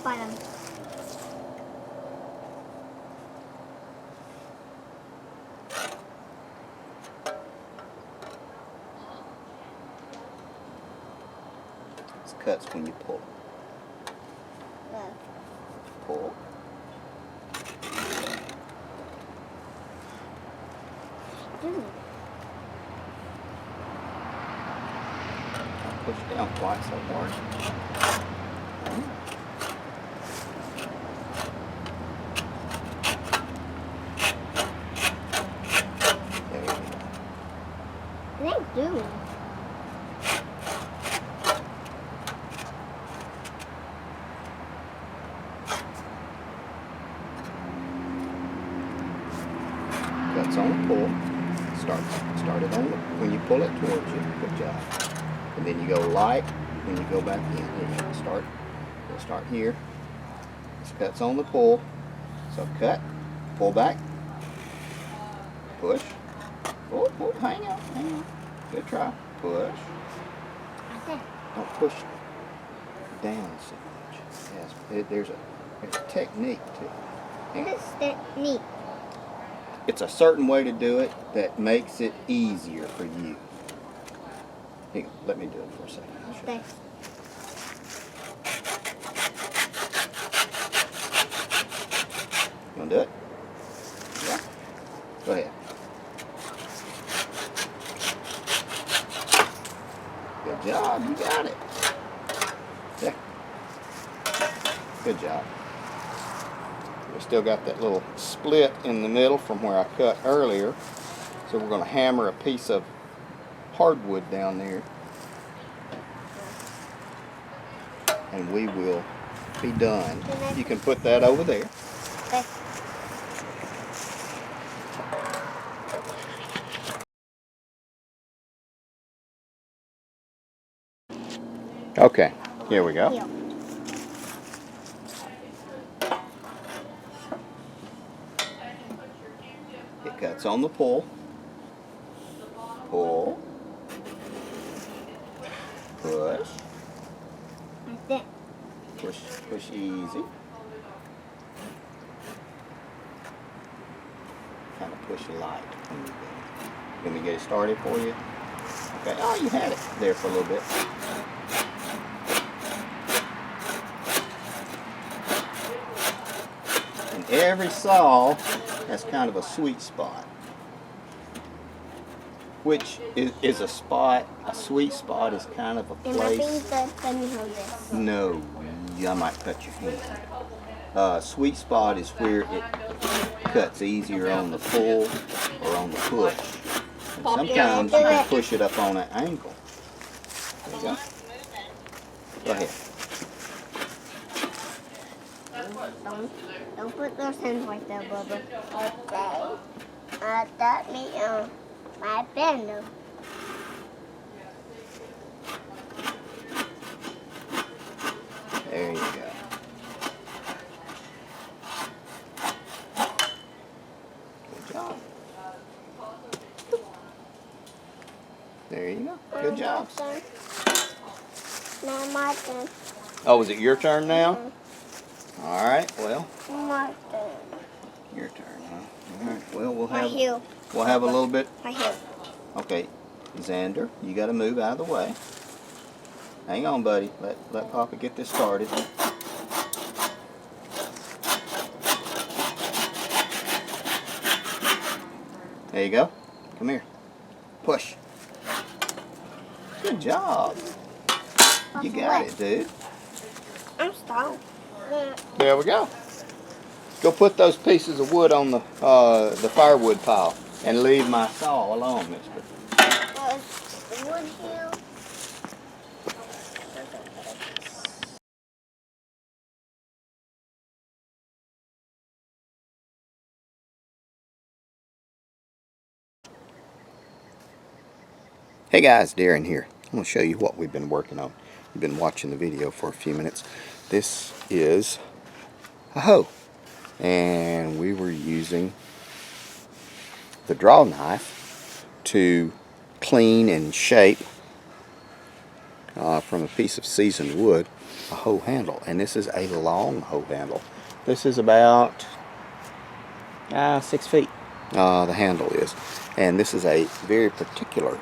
bottom. This cuts when you pull. Pull. Push down quite so hard. There you go. They do. Cuts on the pull. Start it on the, when you pull it towards you. Good job. And then you go light when you go back in. Then you start. You'll start here. This cuts on the pull. So cut, pull back, push. Oh, hang on. Good try. Push. Okay. Don't push down so much. Yes, there's a technique to it. What is technique? It's a certain way to do it that makes it easier for you. Hang on, let me do it for a second. Okay. You want to do it? Yeah. Go ahead. Good job. You got it. Yeah. Good job. We still got that little split in the middle from where I cut earlier. So we're going to hammer a piece of hardwood down there. And we will be done. You can put that over there. Okay. Okay, here we go. Here. It cuts on the pull. Pull. Push. Like that. Push easy. Kind of push light when you do it. Let me get it started for you. Okay, oh, you had it there for a little bit. And every saw has kind of a sweet spot. Which is a spot, a sweet spot is kind of a place. Let me hold this. No, I might cut your hand. Sweet spot is where it cuts easier on the pull or on the push. And sometimes you can push it up on an angle. There you go. Go ahead. Don't put those hands like that, Bubba. Okay. That me my pen. There you go. Good job. There you go. Good job. Now my turn. Oh, is it your turn now? All right. Well, My turn. your turn, huh? All right. Well, My heel. we'll have a little bit. My heel. Okay, Xander, you got to move out of the way. Hang on, buddy. Let Papa get this started. There you go. Come here. Push. Good job. You got it, dude. I'm strong. There we go. Go put those pieces of wood on the firewood pile and leave my saw alone, mister. The wood heel. Hey guys, Darren here. I'm going to show you what we've been working on. You've been watching the video for a few minutes. This is a hoe. And we were using the draw knife to clean and shape from a piece of seasoned wood a hoe handle, and this is a long hoe handle. This is about 6 feet. The handle is, and this is a very particular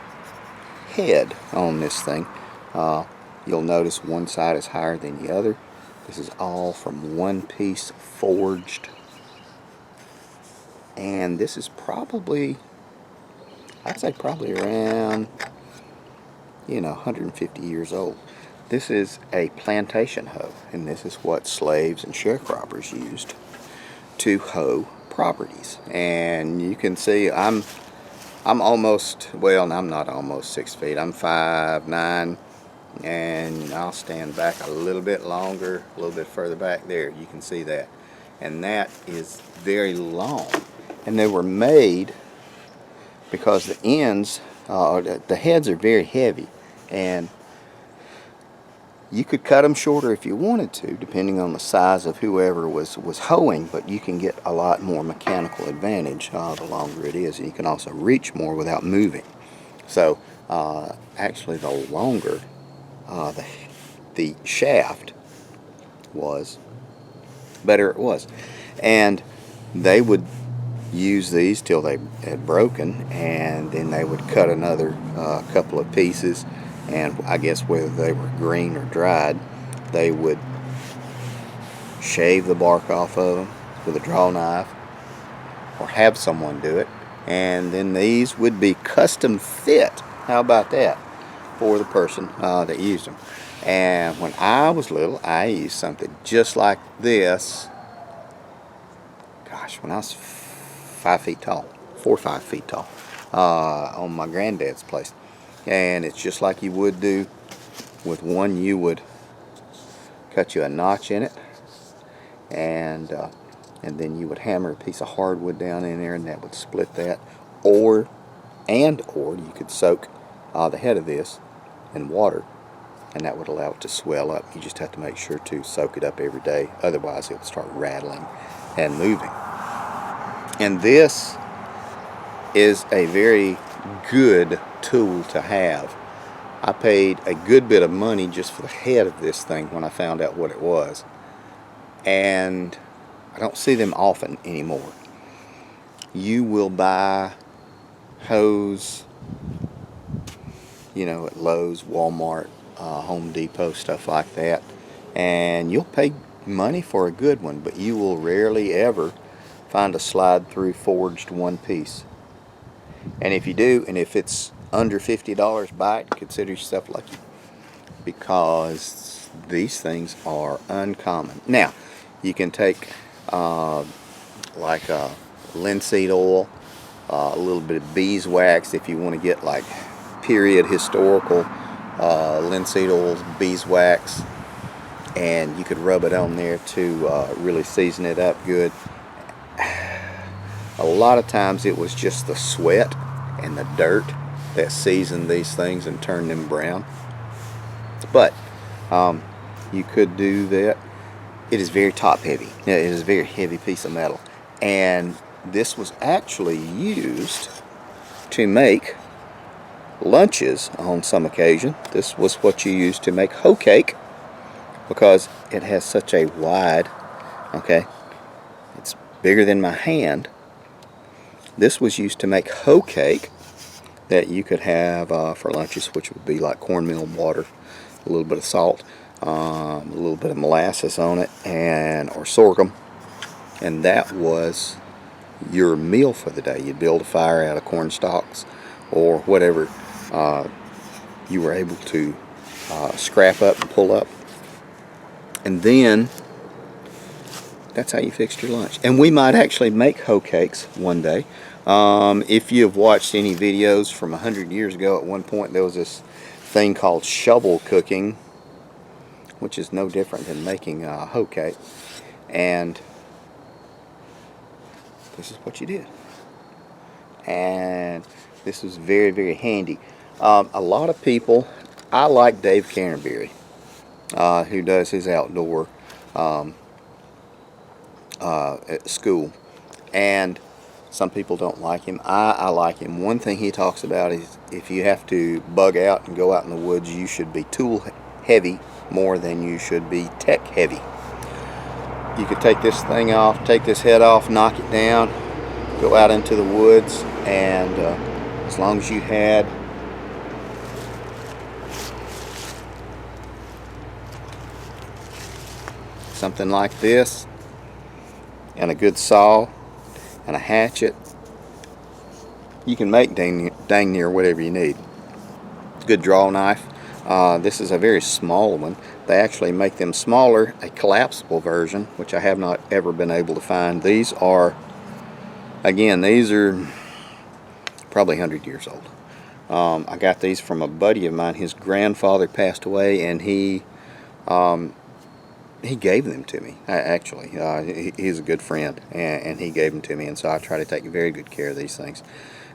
head on this thing. You'll notice one side is higher than the other. This is all from one piece forged, and this is probably, I'd say probably around 150 years old. This is a plantation hoe, and this is what slaves and sharecroppers used to hoe properties. And you can see I'm almost, well, I'm not almost 6 feet. I'm 5'9", and I'll stand back a little bit longer, a little bit further back there. You can see that, and that is very long. And they were made because the ends, the heads are very heavy, and you could cut them shorter if you wanted to, depending on the size of whoever was hoeing, but you can get a lot more mechanical advantage the longer it is, and you can also reach more without moving. So actually the longer the shaft was, better it was. And they would use these till they had broken, and then they would cut another couple of pieces, and I guess whether they were green or dried, they would shave the bark off of them with a draw knife or have someone do it, and then these would be custom fit. How about that? For the person that used them. And when I was little, I used something just like this, gosh, when I was 5 feet tall, 4 or 5 feet tall, on my granddad's place. And it's just like you would do with one. You would cut you a notch in it, and then you would hammer a piece of hardwood down in there, and that would split that. Or you could soak the head of this in water, and that would allow it to swell up. You just have to make sure to soak it up every day, otherwise it will start rattling and moving. And this is a very good tool to have. I paid a good bit of money just for the head of this thing when I found out what it was, and I don't see them often anymore. You will buy hoes, at Lowe's, Walmart, Home Depot, stuff like that, and you'll pay money for a good one, but you will rarely ever find a slide through forged one piece. And if you do, and if it's under $50, buy it. Consider yourself lucky, because these things are uncommon. Now, you can take like linseed oil, a little bit of beeswax if you want to get like period historical linseed oil, beeswax, and you could rub it on there to really season it up good. A lot of times it was just the sweat and the dirt that seasoned these things and turned them brown. But you could do that. It is very top heavy. It is a very heavy piece of metal. And this was actually used to make lunches on some occasion. This was what you used to make hoe cake, because it has such a wide, it's bigger than my hand. This was used to make hoe cake that you could have for lunches, which would be like cornmeal water, a little bit of salt, a little bit of molasses on it, or sorghum, and that was your meal for the day. You'd build a fire out of corn stalks or whatever you were able to scrap up and pull up, and then that's how you fixed your lunch. And we might actually make hoe cakes one day. If you have watched any videos from 100 years ago, at one point there was this thing called shovel cooking, which is no different than making a hoe cake. And this is what you did. And this was very, very handy. A lot of people, I like Dave Canterbury, who does his outdoor at school, and some people don't like him. I like him. One thing he talks about is if you have to bug out and go out in the woods, you should be tool heavy more than you should be tech heavy. You could take this thing off, take this head off, knock it down, go out into the woods, and as long as you had something like this and a good saw and a hatchet, you can make dang near whatever you need. Good draw knife. This is a very small one. They actually make them smaller, a collapsible version, which I have not ever been able to find. These are, again, these are probably 100 years old. I got these from a buddy of mine. His grandfather passed away, and he gave them to me. He's a good friend, and he gave them to me, and so I try to take very good care of these things.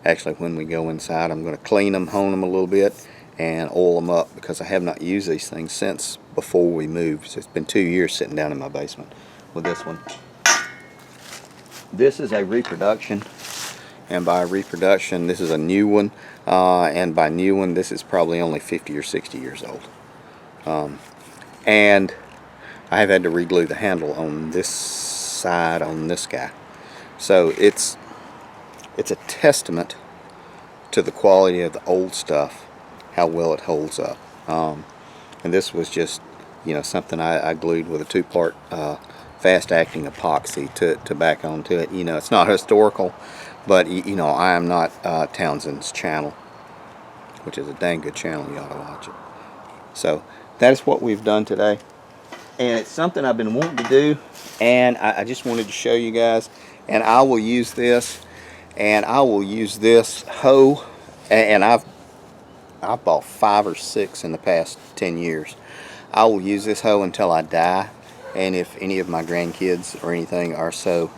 Actually, when we go inside, I'm going to clean them, hone them a little bit, and oil them up, because I have not used these things since before we moved. So it's been 2 years sitting down in my basement with this one. This is a reproduction, and by reproduction, this is a new one, and by new one, this is probably only 50 or 60 years old. And I have had to reglue the handle on this side on this guy. So it's a testament to the quality of the old stuff, how well it holds up. And this was just, something I glued with a 2-part fast-acting epoxy to back onto it. It's not historical, but I am not Townsend's channel, which is a dang good channel. You ought to watch it. So that is what we've done today, and it's something I've been wanting to do, and I just wanted to show you guys. And I will use this, and I will use this hoe, and I've bought 5 or 6 in the past 10 years. I will use this hoe until I die, and if any of my grandkids or anything are so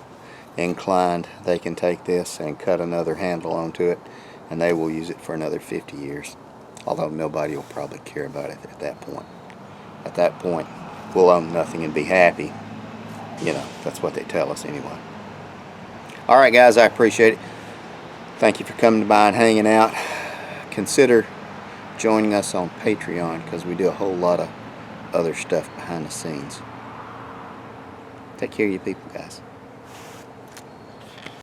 inclined, they can take this and cut another handle onto it, and they will use it for another 50 years. Although nobody will probably care about it at that point. At that point, we'll own nothing and be happy. That's what they tell us anyway. Alright guys, I appreciate it. Thank you for coming by and hanging out. Consider joining us on Patreon, because we do a whole lot of other stuff behind the scenes. Take care of you people, guys.